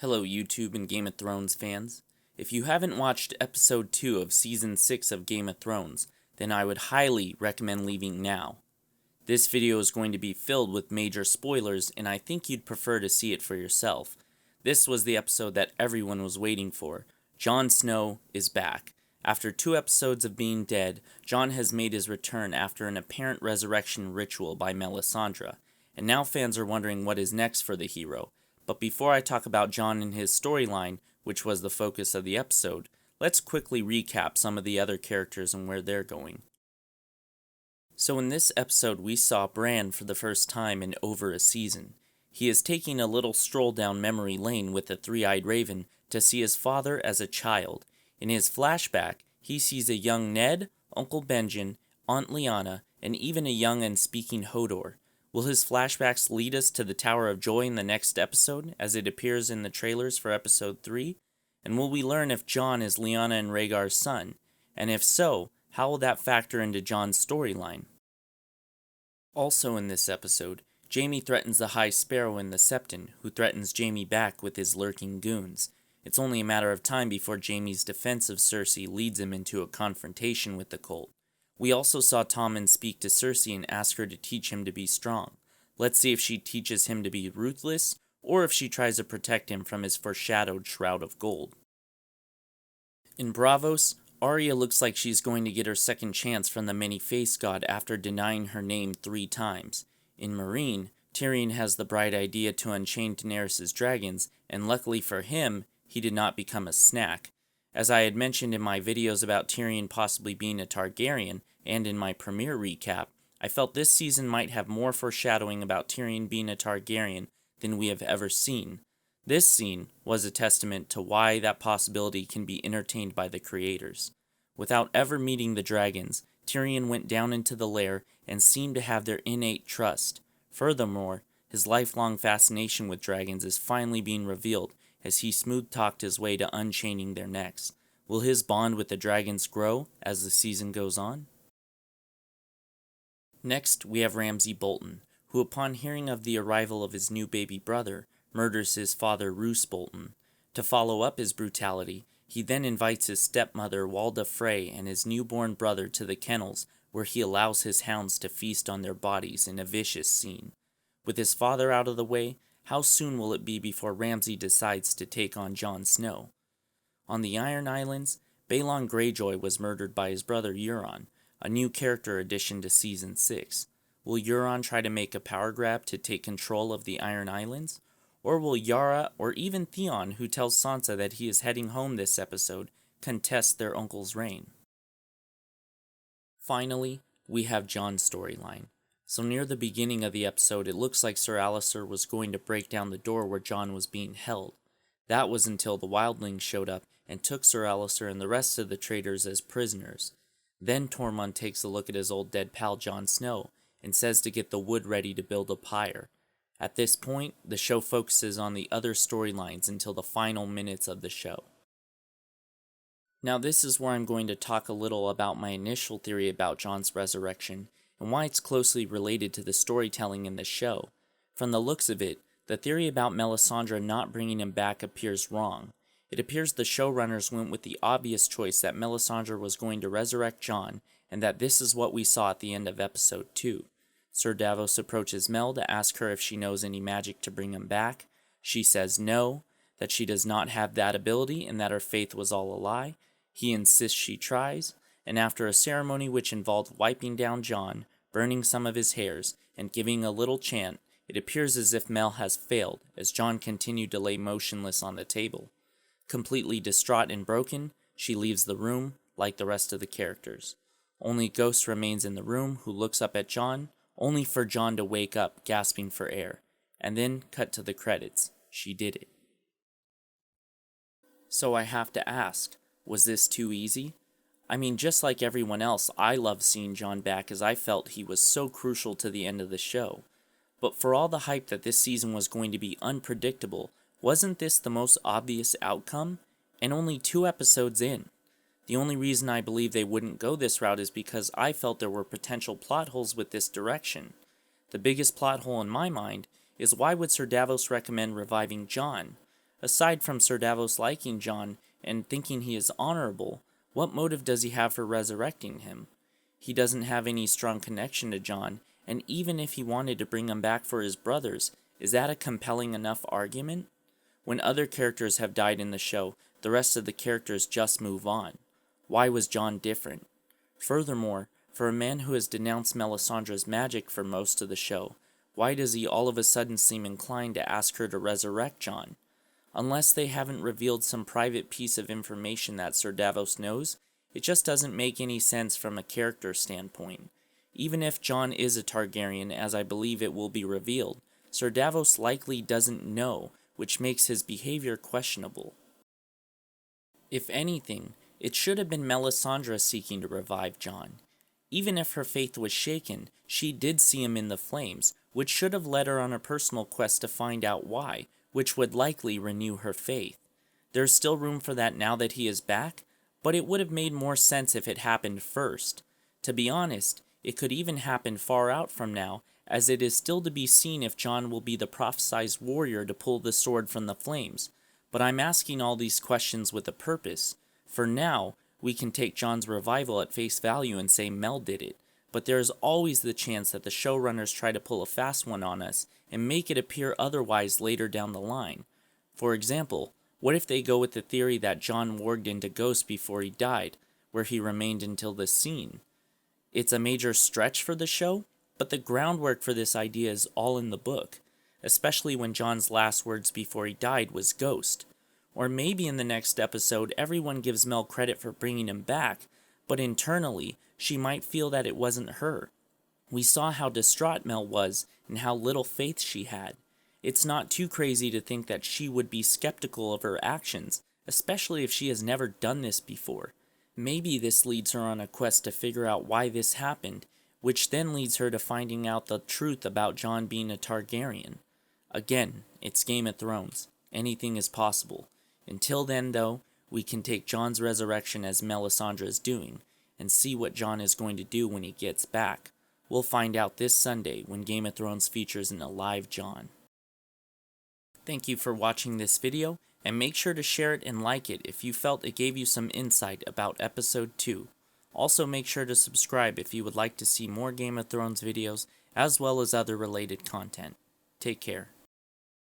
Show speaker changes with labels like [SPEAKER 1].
[SPEAKER 1] Hello, YouTube and Game of Thrones fans. If you haven't watched episode 2 of season 6 of Game of Thrones, then I would highly recommend leaving now. This video is going to be filled with major spoilers, and I think you'd prefer to see it for yourself. This was the episode that everyone was waiting for. Jon Snow is back. After 2 episodes of being dead, Jon has made his return after an apparent resurrection ritual by Melisandre, and now fans are wondering what is next for the hero. But before I talk about Jon and his storyline, which was the focus of the episode, let's quickly recap some of the other characters and where they're going. So in this episode we saw Bran for the first time in over a season. He is taking a little stroll down memory lane with the three-eyed raven to see his father as a child. In his flashback, he sees a young Ned, Uncle Benjen, Aunt Lyanna, and even a young and speaking Hodor. Will his flashbacks lead us to the Tower of Joy in the next episode, as it appears in the trailers for episode 3? And will we learn if Jon is Lyanna and Rhaegar's son? And if so, how will that factor into Jon's storyline? Also in this episode, Jaime threatens the High Sparrow and the Septon, who threatens Jaime back with his lurking goons. It's only a matter of time before Jaime's defense of Cersei leads him into a confrontation with the cult. We also saw Tommen speak to Cersei and ask her to teach him to be strong. Let's see if she teaches him to be ruthless, or if she tries to protect him from his foreshadowed Shroud of Gold. In Braavos, Arya looks like she's going to get her second chance from the Many-Faced God after denying her name 3 times. In Meereen, Tyrion has the bright idea to unchain Daenerys' dragons, and luckily for him, he did not become a snack. As I had mentioned in my videos about Tyrion possibly being a Targaryen, and in my premiere recap, I felt this season might have more foreshadowing about Tyrion being a Targaryen than we have ever seen. This scene was a testament to why that possibility can be entertained by the creators. Without ever meeting the dragons, Tyrion went down into the lair and seemed to have their innate trust. Furthermore, his lifelong fascination with dragons is finally being revealed as he smooth-talked his way to unchaining their necks. Will his bond with the dragons grow as the season goes on? Next, we have Ramsay Bolton, who upon hearing of the arrival of his new baby brother, murders his father Roose Bolton. To follow up his brutality, he then invites his stepmother Walda Frey and his newborn brother to the kennels, where he allows his hounds to feast on their bodies in a vicious scene. With his father out of the way, how soon will it be before Ramsay decides to take on Jon Snow? On the Iron Islands, Balon Greyjoy was murdered by his brother Euron, a new character addition to Season 6. Will Euron try to make a power grab to take control of the Iron Islands? Or will Yara or even Theon, who tells Sansa that he is heading home this episode, contest their uncle's reign? Finally, we have Jon's storyline. So near the beginning of the episode, it looks like Sir Alliser was going to break down the door where Jon was being held. That was until the wildlings showed up and took Sir Alliser and the rest of the traitors as prisoners. Then Tormund takes a look at his old dead pal Jon Snow and says to get the wood ready to build a pyre. At this point, the show focuses on the other storylines until the final minutes of the show. Now this is where I'm going to talk a little about my initial theory about Jon's resurrection, and why it's closely related to the storytelling in the show. From the looks of it, the theory about Melisandre not bringing him back appears wrong. It appears the showrunners went with the obvious choice that Melisandre was going to resurrect Jon, and that this is what we saw at the end of episode 2. Sir Davos approaches Mel to ask her if she knows any magic to bring him back. She says no, that she does not have that ability and that her faith was all a lie. He insists she tries, and after a ceremony which involved wiping down Jon, burning some of his hairs, and giving a little chant, it appears as if Mel has failed, as Jon continued to lay motionless on the table. Completely distraught and broken, she leaves the room, like the rest of the characters. Only Ghost remains in the room, who looks up at Jon, only for Jon to wake up, gasping for air. And then, cut to the credits. She did it. So I have to ask, was this too easy? I mean, just like everyone else, I loved seeing Jon back as I felt he was so crucial to the end of the show. But for all the hype that this season was going to be unpredictable, wasn't this the most obvious outcome? And only 2 episodes in. The only reason I believe they wouldn't go this route is because I felt there were potential plot holes with this direction. The biggest plot hole in my mind is why would Sir Davos recommend reviving Jon? Aside from Sir Davos liking Jon and thinking he is honorable, what motive does he have for resurrecting him? He doesn't have any strong connection to Jon, and even if he wanted to bring him back for his brothers, is that a compelling enough argument? When other characters have died in the show, the rest of the characters just move on. Why was Jon different? Furthermore, for a man who has denounced Melisandre's magic for most of the show, why does he all of a sudden seem inclined to ask her to resurrect Jon? Unless they haven't revealed some private piece of information that Sir Davos knows, it just doesn't make any sense from a character standpoint. Even if Jon is a Targaryen, as I believe it will be revealed, Sir Davos likely doesn't know, which makes his behavior questionable. If anything, it should have been Melisandre seeking to revive Jon. Even if her faith was shaken, she did see him in the flames, which should have led her on a personal quest to find out why, which would likely renew her faith. There's still room for that now that he is back, but it would have made more sense if it happened first. To be honest, it could even happen far out from now, as it is still to be seen if Jon will be the prophesized warrior to pull the sword from the flames. But I'm asking all these questions with a purpose. For now, we can take Jon's revival at face value and say Mel did it, but there is always the chance that the showrunners try to pull a fast one on us and make it appear otherwise later down the line. For example, what if they go with the theory that Jon warged into Ghost before he died, where he remained until this scene? It's a major stretch for the show, but the groundwork for this idea is all in the book, especially when Jon's last words before he died was Ghost. Or maybe in the next episode everyone gives Mel credit for bringing him back, but internally she might feel that it wasn't her. We saw how distraught Mel was and how little faith she had. It's not too crazy to think that she would be skeptical of her actions, especially if she has never done this before. Maybe this leads her on a quest to figure out why this happened, which then leads her to finding out the truth about Jon being a Targaryen. Again, it's Game of Thrones. Anything is possible. Until then, though, we can take Jon's resurrection as Melisandre is doing, and see what Jon is going to do when he gets back. We'll find out this Sunday when Game of Thrones features an alive Jon. Thank you for watching this video, and make sure to share it and like it if you felt it gave you some insight about Episode 2. Also make sure to subscribe if you would like to see more Game of Thrones videos, as well as other related content. Take care.